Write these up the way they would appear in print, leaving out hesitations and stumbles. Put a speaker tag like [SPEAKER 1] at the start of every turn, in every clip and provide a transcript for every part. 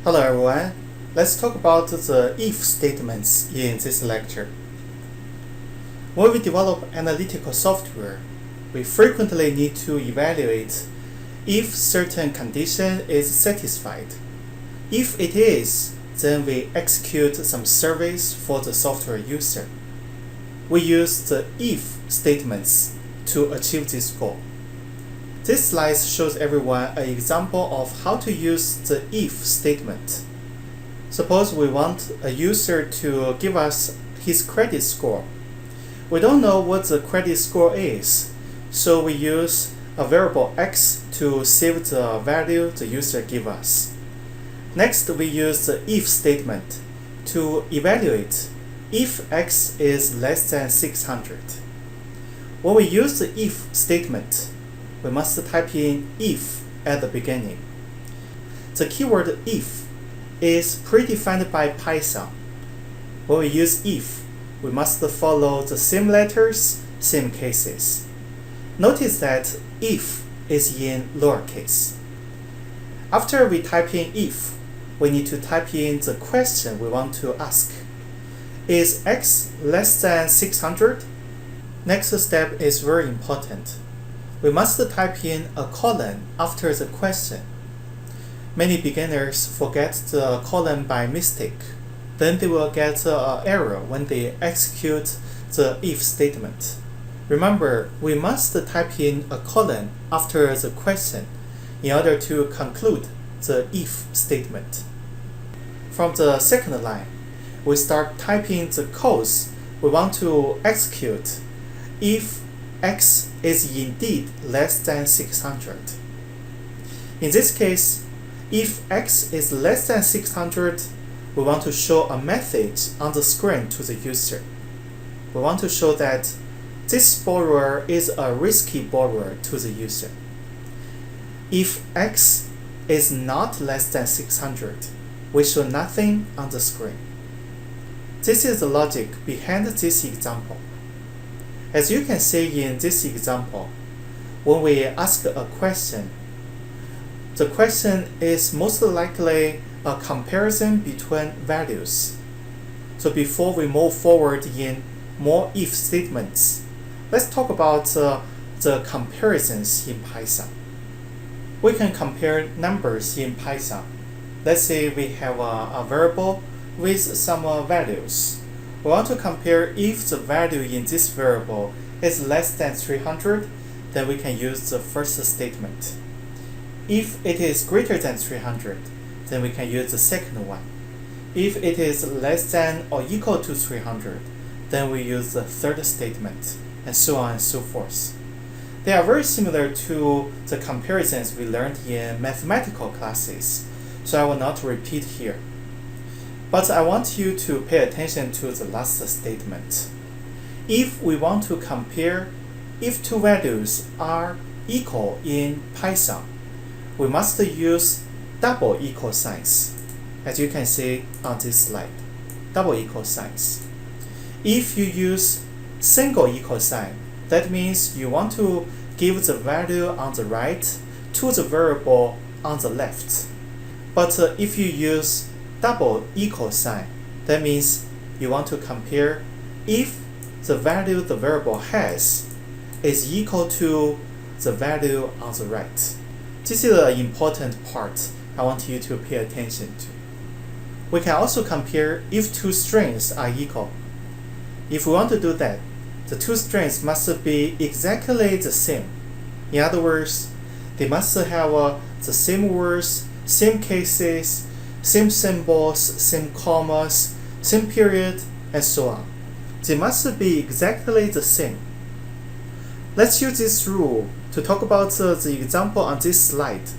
[SPEAKER 1] Hello everyone, let's talk about the if statements in this lecture. When we develop analytical software, we frequently need to evaluate if certain condition is satisfied. If it is, then we execute some service for the software user. We use the if statements to achieve this goal. This slide shows everyone an example of how to use the if statement. Suppose we want a user to give us his credit score. We don't know what the credit score is, so we use a variable x to save the value the user gives us. Next, we use the if statement to evaluate if x is less than 600. When we use the if statement, we must type in if at the beginning. The keyword if is predefined by Python. When we use if, we must follow the same letters, same cases. Notice that if is in lowercase. After we type in if, we need to type in the question we want to ask. Is x less than 600? Next step is very important. We must type in a colon after the question. Many beginners forget the colon by mistake. Then they will get an error when they execute the if statement. Remember, we must type in a colon after the question in order to conclude the if statement. From the second line, we start typing the codes we want to execute if x is indeed less than 600. In this case, if x is less than 600, we want to show a message on the screen to the user. We want to show that this borrower is a risky borrower to the user. If x is not less than 600, we show nothing on the screen. This is the logic behind this example. As you can see in this example, when we ask a question, the question is most likely a comparison between values. So before we move forward in more if statements, let's talk about the comparisons in Python. We can compare numbers in Python. Let's say we have a variable with some values. We want to compare if the value in this variable is less than 300, then we can use the first statement. If it is greater than 300, then we can use the second one. If it is less than or equal to 300, then we use the third statement, and so on and so forth. They are very similar to the comparisons we learned in mathematical classes, so I will not repeat here. But I want you to pay attention to the last statement. If we want to compare if two values are equal in Python, we must use double equal signs, as you can see on this slide. Double equal signs. If you use single equal sign, that means you want to give the value on the right to the variable on the left. But if you use double equal sign, that means you want to compare if the value the variable has is equal to the value on the right. This is an important part I want you to pay attention to. We can also compare if two strings are equal. If we want to do that, the two strings must be exactly the same. In other words, they must have the same words, same cases, same symbols, same commas, same period, and so on. They must be exactly the same. Let's use this rule to talk about the example on this slide.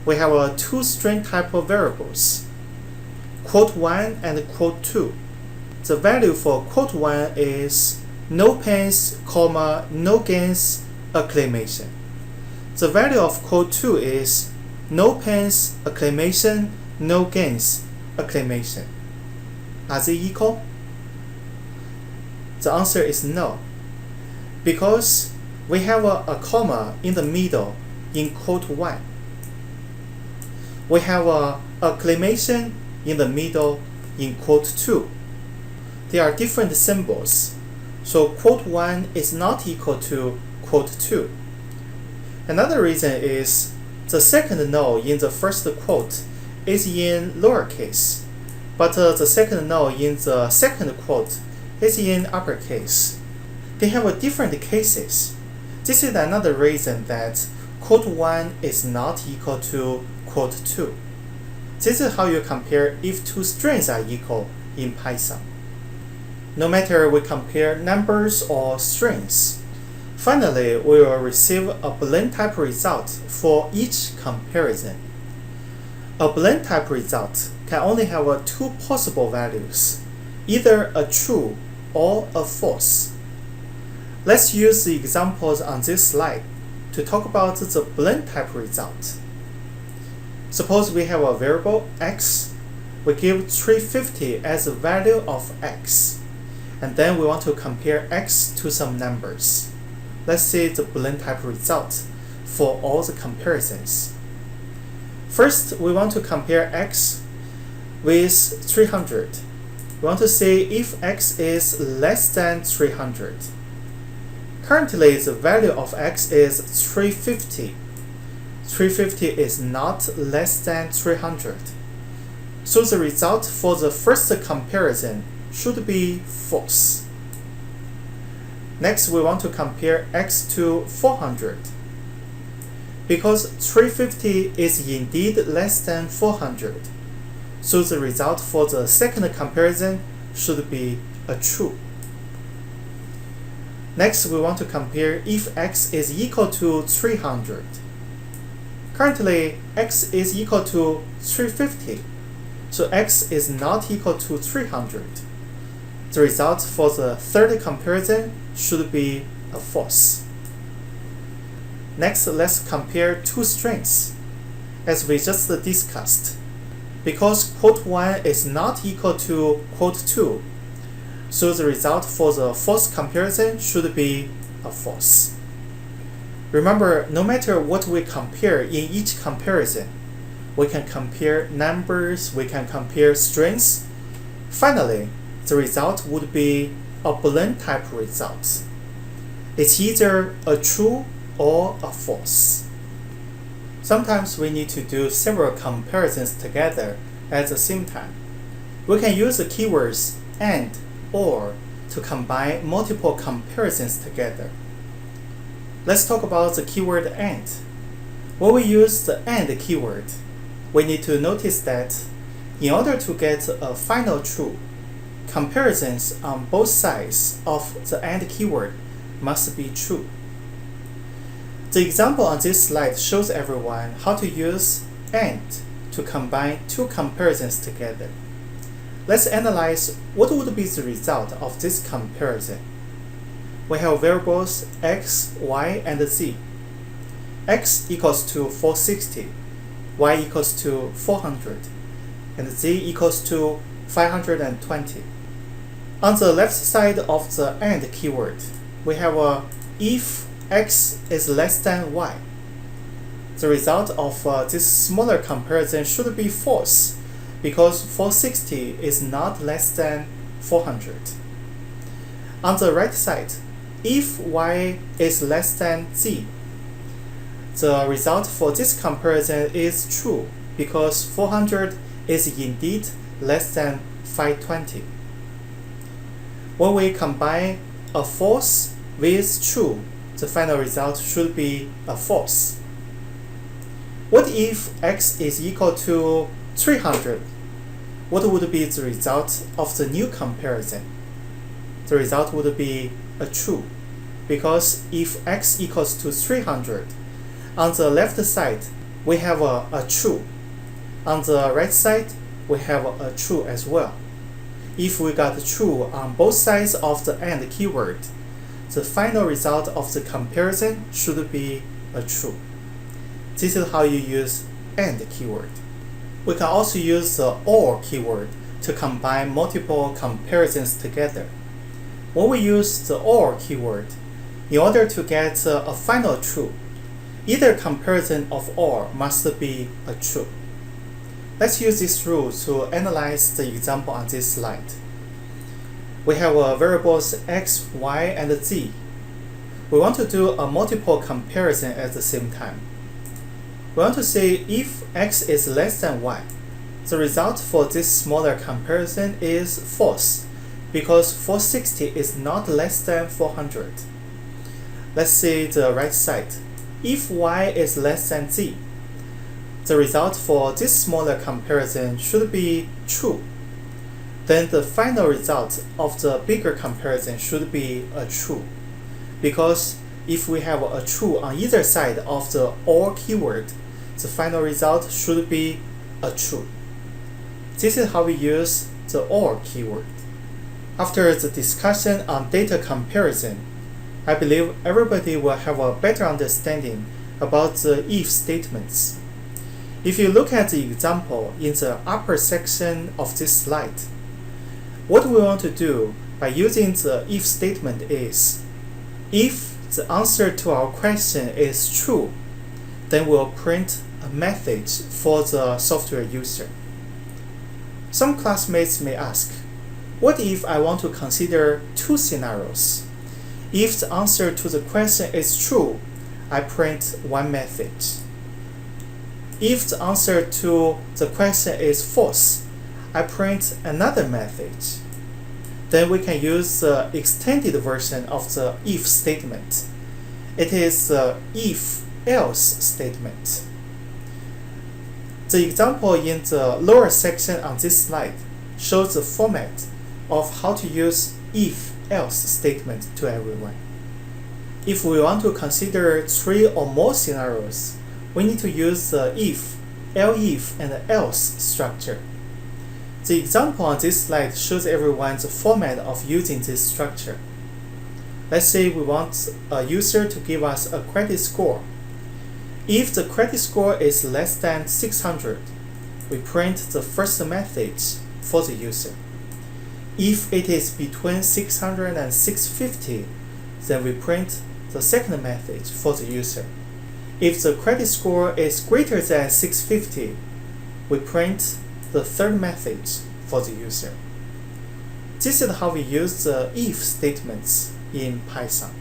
[SPEAKER 1] We have two string type of variables, quote 1 and quote 2. The value for quote 1 is no pains, comma, no gains, exclamation. The value of quote 2 is no pains, exclamation, no gains, exclamation. Are they equal? The answer is no, because we have a comma in the middle in quote 1. we have a acclamation in the middle in quote 2. There are different symbols, so quote 1 is not equal to quote 2. Another reason is the second no in the first quote is in lowercase, but the second no in the second quote is in uppercase. They have different cases. This is another reason that quote 1 is not equal to quote 2. This is how you compare if two strings are equal in Python. No matter we compare numbers or strings, finally we will receive a Boolean type result for each comparison. A Boolean type result can only have two possible values, either a true or a false. Let's use the examples on this slide to talk about the Boolean type result. Suppose we have a variable x, we give 350 as a value of x, and then we want to compare x to some numbers. Let's see the Boolean type result for all the comparisons. First, we want to compare x with 300. We want to see if x is less than 300. Currently, the value of x is 350. 350 is not less than 300. So the result for the first comparison should be false. Next, we want to compare x to 400. Because 350 is indeed less than 400, so the result for the second comparison should be a true. Next, we want to compare if x is equal to 300. Currently, x is equal to 350, so x is not equal to 300. The result for the third comparison should be a false. Next, let's compare two strings, as we just discussed. Because quote 1 is not equal to quote 2, so the result for the fourth comparison should be a false. Remember, no matter what we compare in each comparison, we can compare numbers, we can compare strings. Finally, the result would be a Boolean type result. It's either a true or a false. Sometimes we need to do several comparisons together at the same time. We can use the keywords and, or to combine multiple comparisons together. Let's talk about the keyword and. When we use the and keyword, we need to notice that in order to get a final true, comparisons on both sides of the and keyword must be true. The example on this slide shows everyone how to use and to combine two comparisons together. Let's analyze what would be the result of this comparison. We have variables x, y, and z. X equals to 460, y equals to 400, and z equals to 520. On the left side of the and keyword, we have a if x is less than y. The result of this smaller comparison should be false, because 460 is not less than 400. On the right side, if y is less than z, the result for this comparison is true, because 400 is indeed less than 520. When we combine a false with true, the final result should be a false. What if x is equal to 300? What would be the result of the new comparison? The result would be a true, because if x equals to 300, on the left side we have a true. On the right side we have a true as well. If we got true on both sides of the and keyword, the final result of the comparison should be a true. This is how you use and keyword. We can also use the or keyword to combine multiple comparisons together. When we use the or keyword, in order to get a final true, either comparison of or must be a true. Let's use this rule to analyze the example on this slide. We have variables x, y, and z. We want to do a multiple comparison at the same time. We want to say if x is less than y, the result for this smaller comparison is false, because 460 is not less than 400. Let's say the right side. If y is less than z, the result for this smaller comparison should be true. Then the final result of the bigger comparison should be a true, because if we have a true on either side of the OR keyword, the final result should be a true. This is how we use the OR keyword. After the discussion on data comparison, I believe everybody will have a better understanding about the if statements. If you look at the example in the upper section of this slide, what we want to do by using the if statement is, if the answer to our question is true, then we'll print a message for the software user. Some classmates may ask, what if I want to consider two scenarios? If the answer to the question is true, I print one message. If the answer to the question is false, I print another message. Then we can use the extended version of the if statement. It is the if-else statement. The example in the lower section on this slide shows the format of how to use if-else statement to everyone. If we want to consider 3 or more scenarios, we need to use the if, elif, and else structure. The example on this slide shows everyone the format of using this structure. Let's say we want a user to give us a credit score. If the credit score is less than 600, we print the first message for the user. If it is between 600 and 650, then we print the second message for the user. If the credit score is greater than 650, we print the third message for the user. This is how we use the if statements in Python.